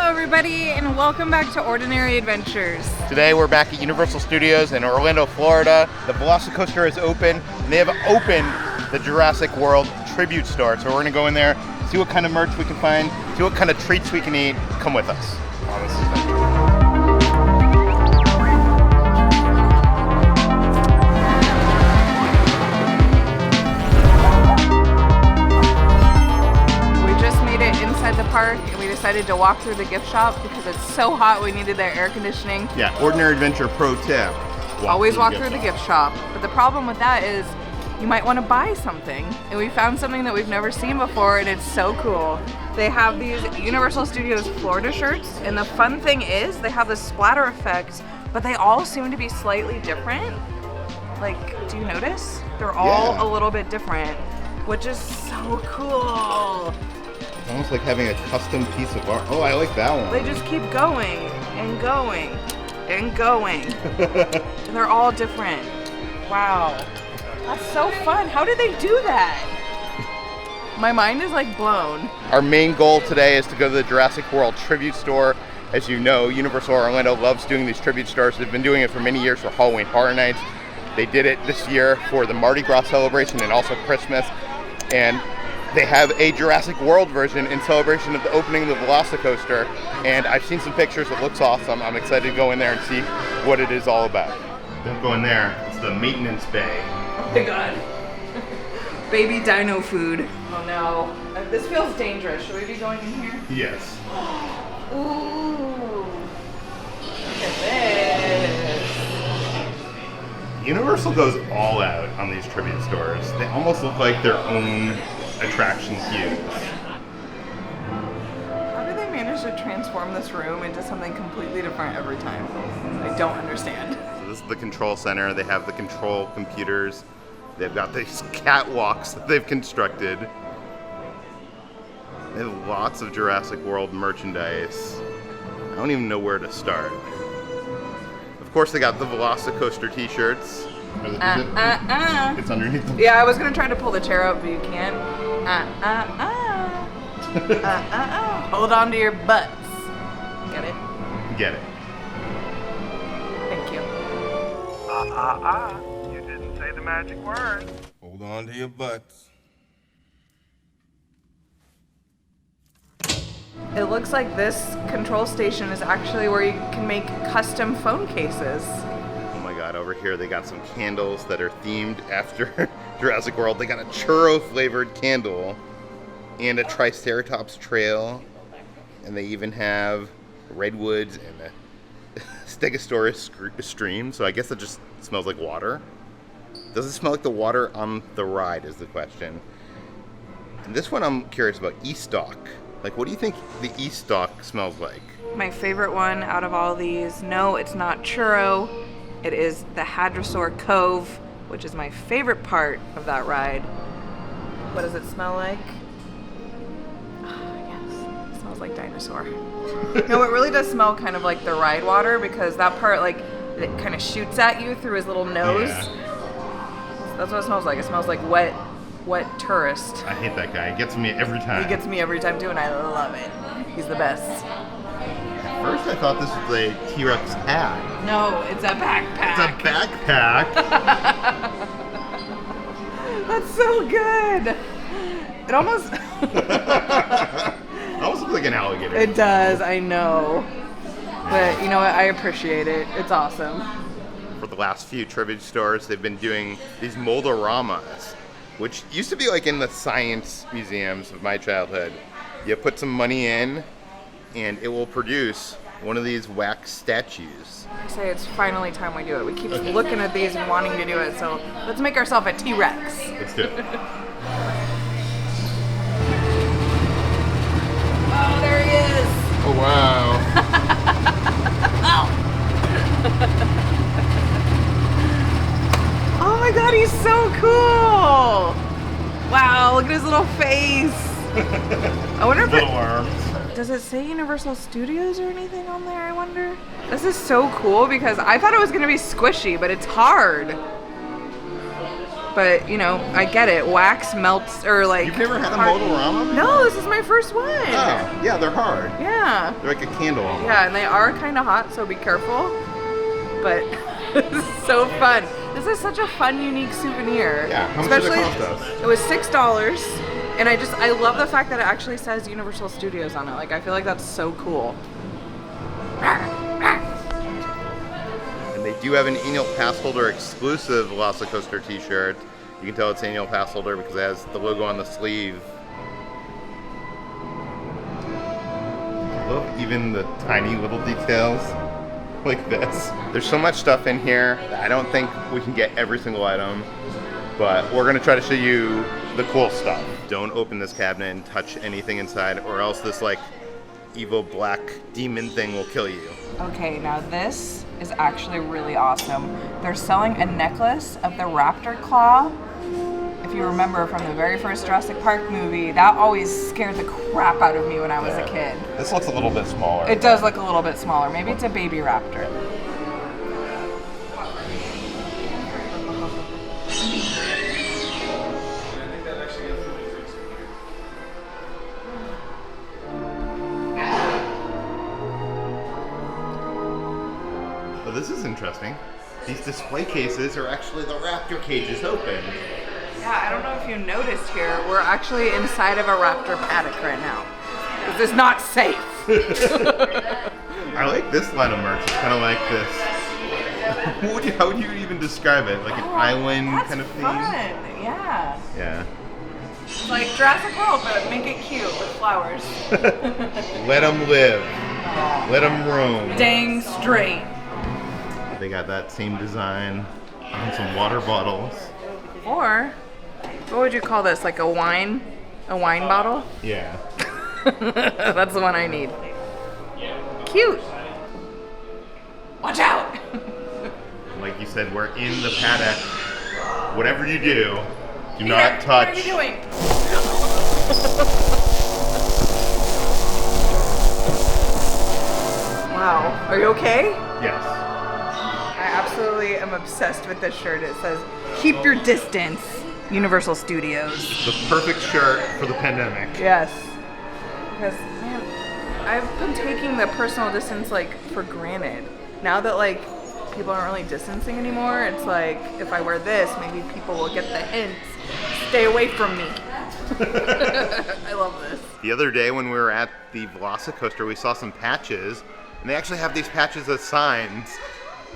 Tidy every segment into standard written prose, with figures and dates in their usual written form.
everybody, and welcome back to Ordinary Adventures. Today we're back at Universal Studios in Orlando, Florida. The ValociCoaster is open, and they have opened the Jurassic World Tribute Store. So we're gonna go in there, see what kind of merch we can find, see what kind of treats we can eat. Come with us on this adventure. Inside the park, and we decided to walk through the gift shop because it's so hot we needed their air conditioning. Yeah, Ordinary Adventure pro tip. Always walk through the gift shop. But the problem with that is you might want to buy something. And we found something that we've never seen before, and it's so cool. They have these Universal Studios Florida shirts, and the fun thing is they have the splatter effect, but they all seem to be slightly different. Like, do you notice? They're all a little bit different, which is so cool. It's almost like having a custom piece of art. Oh, I like that one. They just keep going and going and going. And they're all different. Wow. That's so fun. How did they do that? My mind is like blown. Our main goal today is to go to the Jurassic World Tribute Store. As you know, Universal Orlando loves doing these tribute stores. They've been doing it for many years for Halloween Horror Nights. They did it this year for the Mardi Gras celebration and also Christmas. And they have a Jurassic World version in celebration of the opening of the ValociCoaster, and I've seen some pictures. It looks awesome. I'm excited to go in there and see what it is all about. Don't go in there. It's the maintenance bay. Oh my god. Baby dino food. Oh no. This feels dangerous. Should we be going in here? Yes. Ooh. Look at this. Universal goes all out on these tribute stores. They almost look like their own attractions use. How do they manage to transform this room into something completely different every time? I don't understand. So this is the control center. They have the control computers. They've got these catwalks that they've constructed. They have lots of Jurassic World merchandise. I don't even know where to start. Of course, they got the ValociCoaster t-shirts. It's underneath them. Yeah, I was gonna try to pull the chair out, but you can't. Hold on to your butts. Get it? Get it. Thank you. You didn't say the magic word. Hold on to your butts. It looks like this control station is actually where you can make custom phone cases. Oh my god, over here they got some candles that are themed after Jurassic World. They got a churro flavored candle and a Triceratops trail. And they even have redwoods and a Stegosaurus stream. So I guess it just smells like water. Does it smell like the water on the ride is the question. And this one I'm curious about, E-Stock. Like, what do you think the E-Stock smells like? My favorite one out of all these, no, it's not churro. It is the Hadrosaur Cove, which is my favorite part of that ride. What does it smell like? Yes, it smells like dinosaur. No, it really does smell kind of like the ride water because that part, like, it kind of shoots at you through his little nose. Yeah. That's what it smells like. It smells like wet tourist. I hate that guy. He gets me every time. He gets me every time too, and I love it. He's the best. At first I thought this was a T-Rex hat. No, it's a backpack. It's a backpack. That's so good. It almost looks like an alligator. It does, I know. But you know what? I appreciate it. It's awesome. For the last few tribute stores, they've been doing these Moldoramas, which used to be like in the science museums of my childhood. You put some money in, and it will produce one of these wax statues. I say it's finally time we do it. We keep looking at these and wanting to do it, so let's make ourselves a T-Rex. Let's do it. Oh, there he is. Oh, wow. Oh my god, he's so cool! Wow, look at his little face. I wonder if little arms. Does it say Universal Studios or anything on there, I wonder? This is so cool because I thought it was going to be squishy, but it's hard. But, you know, I get it. Wax melts, or like... You've never had a Motorama? No, this is my first one. Oh, yeah, they're hard. Yeah. They're like a candle almost. Yeah, and they are kind of hot, so be careful. But this is so fun. This is such a fun, unique souvenir. Yeah, how much did it cost us? It was $6, and I love the fact that it actually says Universal Studios on it. Like, I feel like that's so cool. And they do have an annual pass holder exclusive ValociCoaster t-shirt. You can tell it's annual pass holder because it has the logo on the sleeve. I love even the tiny little details like this. There's so much stuff in here that I don't think we can get every single item, but we're gonna try to show you the cool stuff. Don't open this cabinet and touch anything inside, or else this like evil black demon thing will kill you. Okay, now this is actually really awesome. They're selling a necklace of the raptor claw. If you remember from the very first Jurassic Park movie, that always scared the crap out of me when I was a kid. This looks a little bit smaller. It does look a little bit smaller. Maybe it's a baby raptor. Well, this is interesting. These display cases are actually the raptor cages open. Yeah, I don't know if you noticed here, we're actually inside of a Raptor Paddock right now. This is not safe. I like this line of merch. It's kind of like this. How would you even describe it? Like an island kind of theme? That's fun, yeah. Yeah. It's like Jurassic World, but make it cute with flowers. Let them live. Let them roam. Dang straight. They got that same design on some water bottles. Or, what would you call this? Like a wine bottle? Yeah. That's the one I need. Cute. Watch out. Like you said, we're in the paddock. Whatever you do, do not touch. What are you doing? Wow. Are you okay? Yes. I absolutely am obsessed with this shirt. It says, "Keep your distance, Universal Studios." The perfect shirt for the pandemic. Yes. Because, man, I've been taking the personal distance, like, for granted. Now that, like, people aren't really distancing anymore, it's like, if I wear this, maybe people will get the hints. Stay away from me. I love this. The other day when we were at the ValociCoaster, we saw some patches, and they actually have these patches as signs.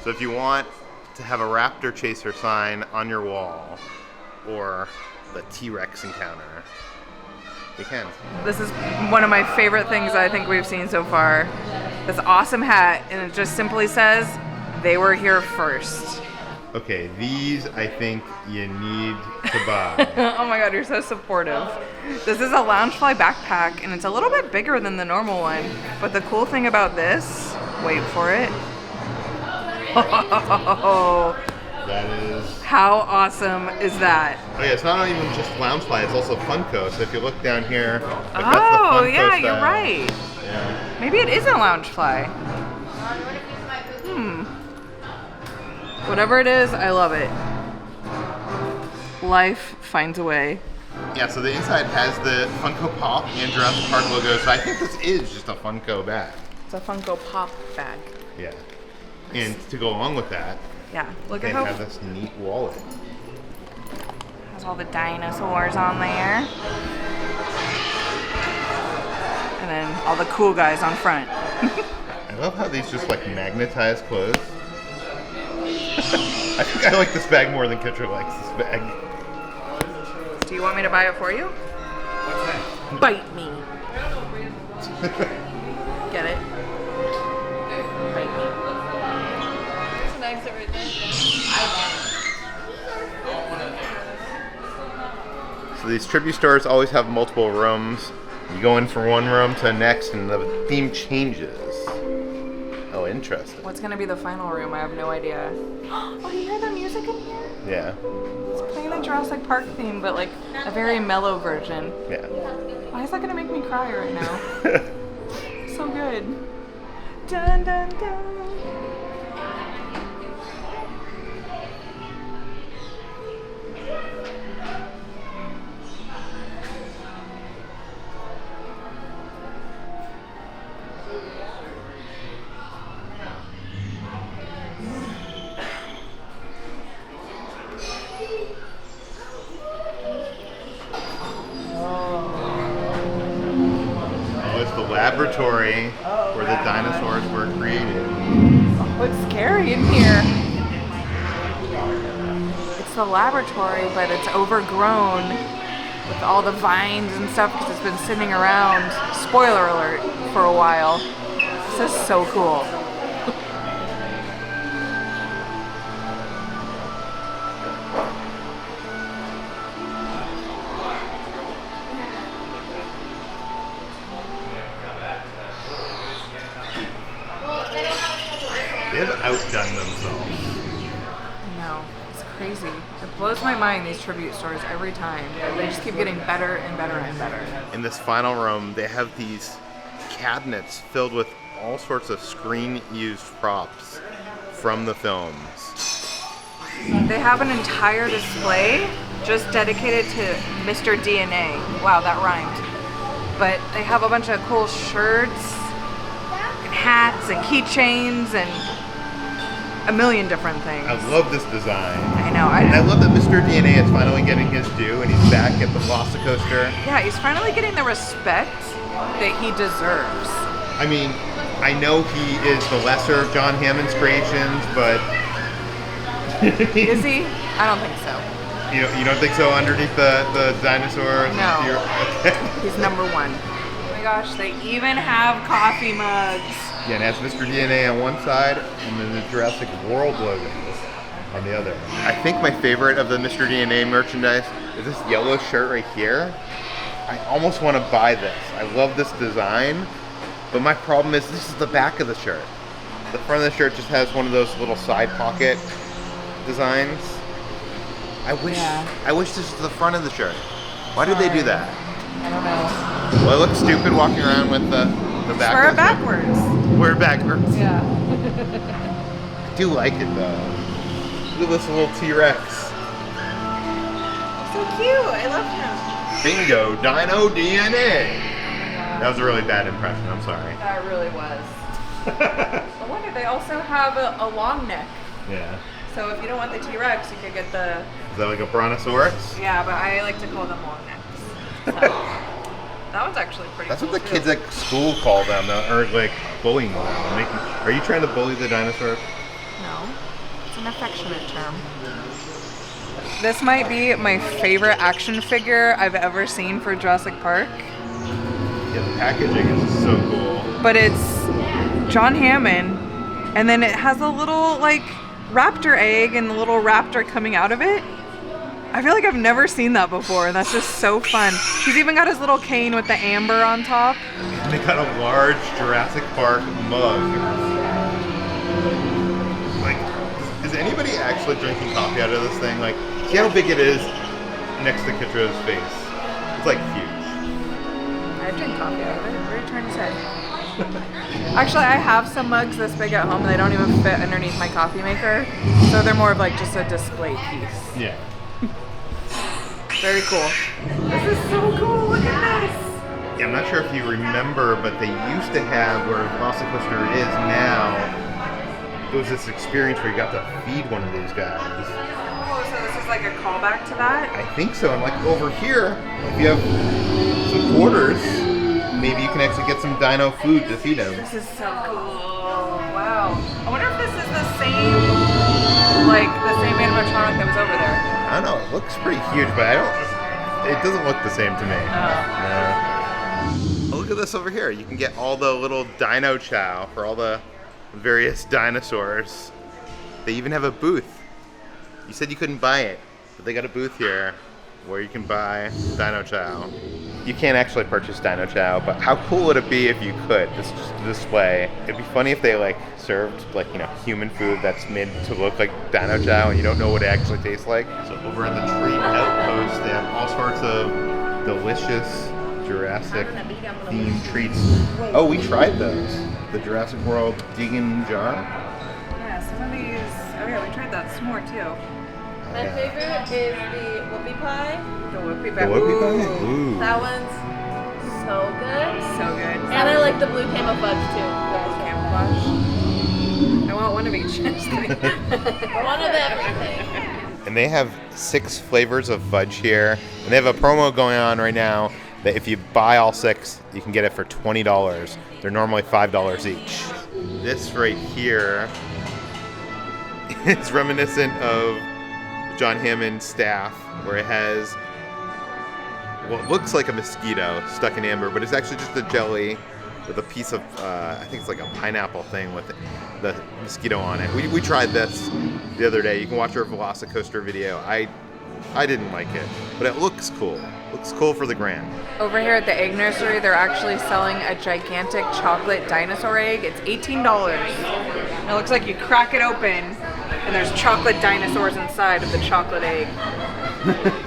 So if you want to have a Raptor Chaser sign on your wall, or the T-Rex encounter, you can. This is one of my favorite things I think we've seen so far. This awesome hat, and it just simply says, "They were here first." Okay, these I think you need to buy. Oh my god, you're so supportive. This is a Loungefly backpack, and it's a little bit bigger than the normal one. But the cool thing about this, wait for it. Oh, That is... how awesome is that? Oh yeah, it's not even just Loungefly, it's also Funko. So if you look down here, like, that's the Oh, Funko yeah, you're style. right. Yeah. Maybe it is a Loungefly. Whatever it is, I love it. Life finds a way. Yeah, so the inside has the Funko Pop and Jurassic Park logo, so I think this is just a Funko bag. It's a Funko Pop bag. Yeah. And to go along with that, Yeah, look they at how have this neat wallet. has all the dinosaurs on there. And then all the cool guys on front. I love how these just like magnetize clothes. I think I like this bag more than Kitcher likes this bag. Do you want me to buy it for you? What's that? Bite me. Get it? Bite me. There's an exit right there. So these tribute stores always have multiple rooms. You go in from one room to the next and the theme changes. Oh, interesting. What's gonna be the final room? I have no idea. Oh, do you hear the music in here? Yeah. It's playing the Jurassic Park theme, but like a very mellow version. Yeah. Why is that gonna make me cry right now? So good. Dun dun dun. where the dinosaurs were created. Oh, it's scary in here. It's the laboratory, but it's overgrown with all the vines and stuff because it's been sitting around, spoiler alert, for a while. This is so cool. They've outdone themselves. No, it's crazy. It blows my mind, these tribute stores, every time. They just keep getting better and better and better. In this final room, they have these cabinets filled with all sorts of screen-used props from the films. They have an entire display just dedicated to Mr. DNA. Wow, that rhymed. But they have a bunch of cool shirts and hats and keychains and a million different things. I love this design. I know. And I love that Mr. DNA is finally getting his due and he's back at the ValociCoaster. Yeah, he's finally getting the respect that he deserves. I mean, I know he is the lesser of John Hammond's creations, but... Is he? I don't think so. You don't think so underneath the dinosaurs? No. Okay. He's number one. Oh my gosh, they even have coffee mugs. Yeah, and it has Mr. DNA on one side and then the Jurassic World logo on the other. I think my favorite of the Mr. DNA merchandise is this yellow shirt right here. I almost want to buy this. I love this design, but my problem is this is the back of the shirt. The front of the shirt just has one of those little side pocket designs. I wish this was the front of the shirt. Why did they do that? I don't know. Well, it looks stupid walking around with the back. Wear of it the shirt. backwards. Wear it backwards. Yeah. I do like it though. Look at this little T-Rex. So cute. I love him. Bingo, Dino DNA. That was a really bad impression. I'm sorry. That really was. I wonder, they also have a long neck. Yeah. So if you don't want the T-Rex, you could get the... Is that like a brontosaurus? Yeah, but I like to call them long necks. So, that one's actually pretty That's cool what the too. kids at school call them, or like bullying them. Are you trying to bully the dinosaurs? No, it's an affectionate term. This might be my favorite action figure I've ever seen for Jurassic Park. Yeah, the packaging is so cool. But it's John Hammond, and then it has a little like raptor egg and a little raptor coming out of it. I feel like I've never seen that before, and that's just so fun. He's even got his little cane with the amber on top. And they got a large Jurassic Park mug. Like, is anybody actually drinking coffee out of this thing? Like, see how big it is next to Kitra's face? It's like huge. I drink coffee out of it. What are you trying to say? Actually, I have some mugs this big at home. They don't even fit underneath my coffee maker, so they're more of like just a display piece. Yeah. Very cool. This is so cool. Look at this. Yeah, I'm not sure if you remember, but they used to have where ValociCoaster is now. It was this experience where you got to feed one of these guys. Oh, so this is like a callback to that? I think so. And like over here, if you have some quarters, maybe you can actually get some dino food to feed them. This is so cool. Wow. I wonder if this is the same animatronic that was over there. I don't know. It looks pretty huge, but it doesn't look the same to me. No. Oh, look at this over here. You can get all the little dino chow for all the various dinosaurs. They even have a booth. You said you couldn't buy it, but they got a booth here where you can buy dino chow. You can't actually purchase dino chow, but how cool would it be if you could? This just a display. It'd be funny if they like served like, you know, human food that's made to look like dino chow and you don't know what it actually tastes like. So over at the Treat Outpost, they have all sorts of delicious Jurassic themed treats. Oh, we tried those. The Jurassic World vegan jar. Yeah, some of these. Oh yeah, we tried that s'more too. My favorite is the whoopie pie. The whoopie The pie. whoopie pie? Ooh. That one's so good. So good. And I like the blue camo fudge too. Double camouflage. I want one of each. Just kidding. One of everything. And they have 6 flavors of fudge here. And they have a promo going on right now. that if you buy all 6, you can get it for $20. They're normally $5 each. This right here is reminiscent of John Hammond's staff, where it has what looks like a mosquito stuck in amber, but it's actually just a jelly with a piece of, I think it's like a pineapple thing with the mosquito on it. We tried this the other day. You can watch our ValociCoaster video. I didn't like it, but it looks cool. Looks cool for the gram. Over here at the egg nursery, they're actually selling a gigantic chocolate dinosaur egg. It's $18. And it looks like you crack it open, and there's chocolate dinosaurs inside of the chocolate egg.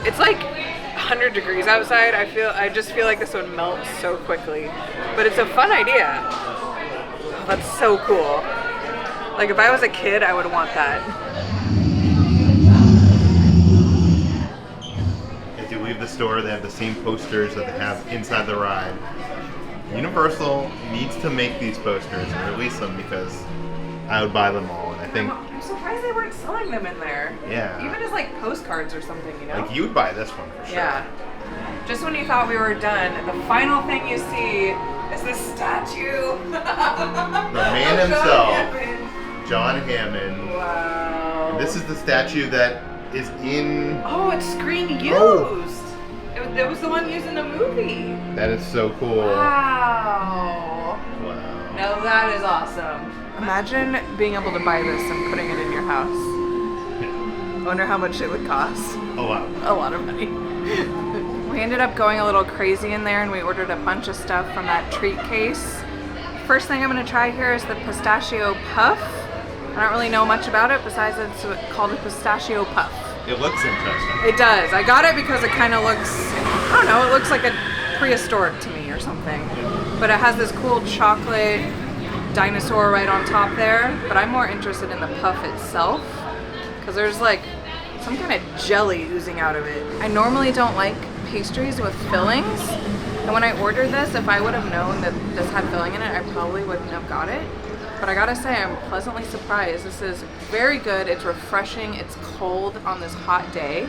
It's like 100 degrees outside. I just feel like this would melt so quickly. But it's a fun idea. Oh, that's so cool. Like if I was a kid, I would want that. As you leave the store, they have the same posters that they have inside the ride. Universal needs to make these posters and release them because I would buy them all. And I think I'm surprised they weren't selling them in there. Yeah. Even as like postcards or something, you know? like you would buy this one for sure. Yeah. Just when you thought we were done, the final thing you see is this statue. The man himself, John Hammond. Wow. And this is the statue that is in. Oh, it's screen used. Oh. It was the one used in the movie. That is so cool. Wow. Wow. No, that is awesome. Imagine being able to buy this and putting it in your house. I wonder how much it would cost. A lot. A lot of money. We ended up going a little crazy in there and we ordered a bunch of stuff from that treat case. First thing I'm going to try here is the Pistachio Puff. I don't really know much about it besides it's called a Pistachio Puff. It looks interesting. It does. I got it because it kind of looks, I don't know, it looks like a prehistoric to me or something. But it has this cool chocolate dinosaur right on top there. But I'm more interested in the puff itself because there's like some kind of jelly oozing out of it. I normally don't like pastries with fillings. And when I ordered this, if I would have known that this had filling in it, I probably wouldn't have got it. But I gotta say, I'm pleasantly surprised. This is very good. It's refreshing. It's cold on this hot day.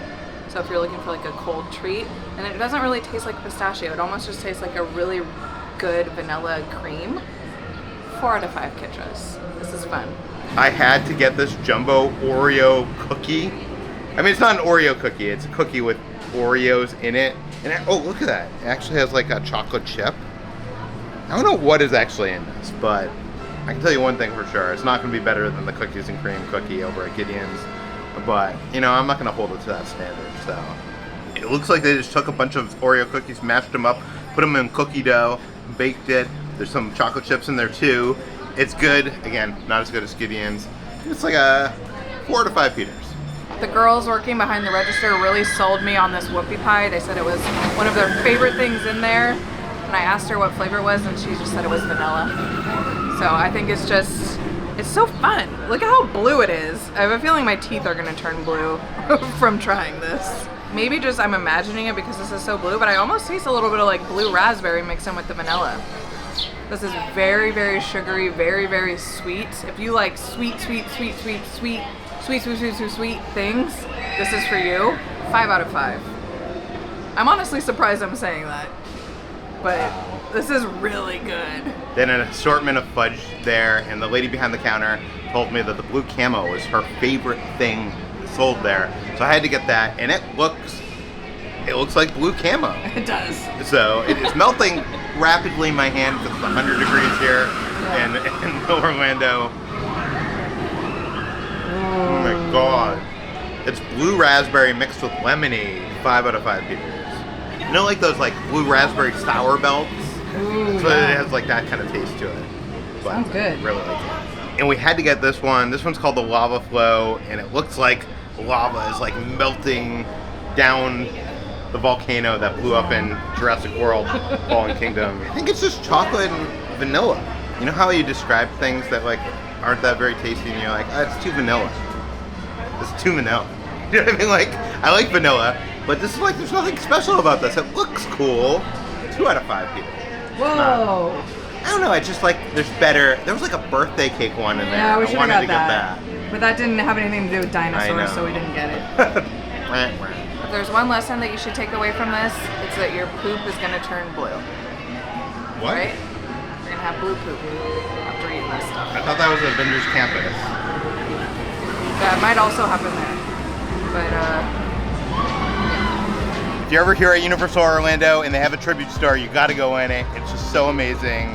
So if you're looking for like a cold treat, and it doesn't really taste like pistachio. It almost just tastes like a really good vanilla cream. 4 out of 5 Kitras. This is fun. I had to get this jumbo Oreo cookie. I mean, it's not an Oreo cookie. It's a cookie with Oreos in it. And oh, look at that. It actually has like a chocolate chip. I don't know what is actually in this, but I can tell you one thing for sure. It's not going to be better than the cookies and cream cookie over at Gideon's. But, you know, I'm not going to hold it to that standard. So it looks like they just took a bunch of Oreo cookies, mashed them up, put them in cookie dough, baked it. There's some chocolate chips in there too. It's good. Again, not as good as Gideon's. It's like a 4 out of 5 Peters. The girls working behind the register really sold me on this whoopie pie. They said it was one of their favorite things in there. And I asked her what flavor it was and she just said it was vanilla. So I think it's so fun. Look at how blue it is. I have a feeling my teeth are gonna turn blue from trying this. Maybe just I'm imagining it because this is so blue, but I almost taste a little bit of like blue raspberry mixed in with the vanilla. This is very, very sugary, very, very sweet. If you like sweet things, this is for you. 5 out of 5. I'm honestly surprised I'm saying that, but this is really good. Then an assortment of fudge there, and the lady behind the counter told me that the blue camo was her favorite thing sold there. So I had to get that, and it looks like blue camo. It does. So it is melting rapidly in my hand because it's 100 degrees here in Orlando. Oh my god. It's blue raspberry mixed with lemonade. 5 out of 5 Peters. You know, like those like blue raspberry sour belts? Ooh, So yeah. it has like that kind of taste to it. But Sounds good. Really like it. And we had to get this one. This one's called the Lava Flow, and it looks like lava is like melting down the volcano that blew up in Jurassic World Fallen Kingdom. I think it's just chocolate and vanilla. You know how you describe things that like aren't that very tasty and you're like, oh, it's too vanilla. It's too vanilla. You know what I mean? Like, I like vanilla, but this is like, there's nothing special about this. It looks cool. 2 out of 5 people. Whoa. I don't know, I just like, there's better, there was like a birthday cake one in there. Yeah, we I should have wanted got to get that. But that didn't have anything to do with I know. dinosaurs, so we didn't get it. that. If there's one lesson that you should take away from this, it's that your poop is gonna turn blue. What? Right? You're gonna have blue poop after eating this stuff. I thought that was Avengers Campus. That might also happen there. But If you're ever here at Universal Orlando and they have a tribute store, you gotta go in it. It's just so amazing.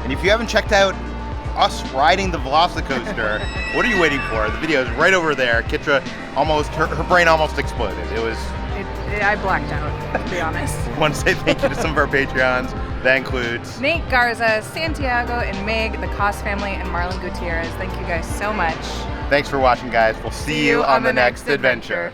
And if you haven't checked out us riding the ValociCoaster, what are you waiting for? The video is right over there. Kitra almost, her brain almost exploded. It was... I blacked out, to be honest. I want to say thank you to some of our Patreons. That includes Nate Garza, Santiago, and Meg, the Koss family, and Marlon Gutierrez. Thank you guys so much. Thanks for watching, guys. We'll see you on the next adventure.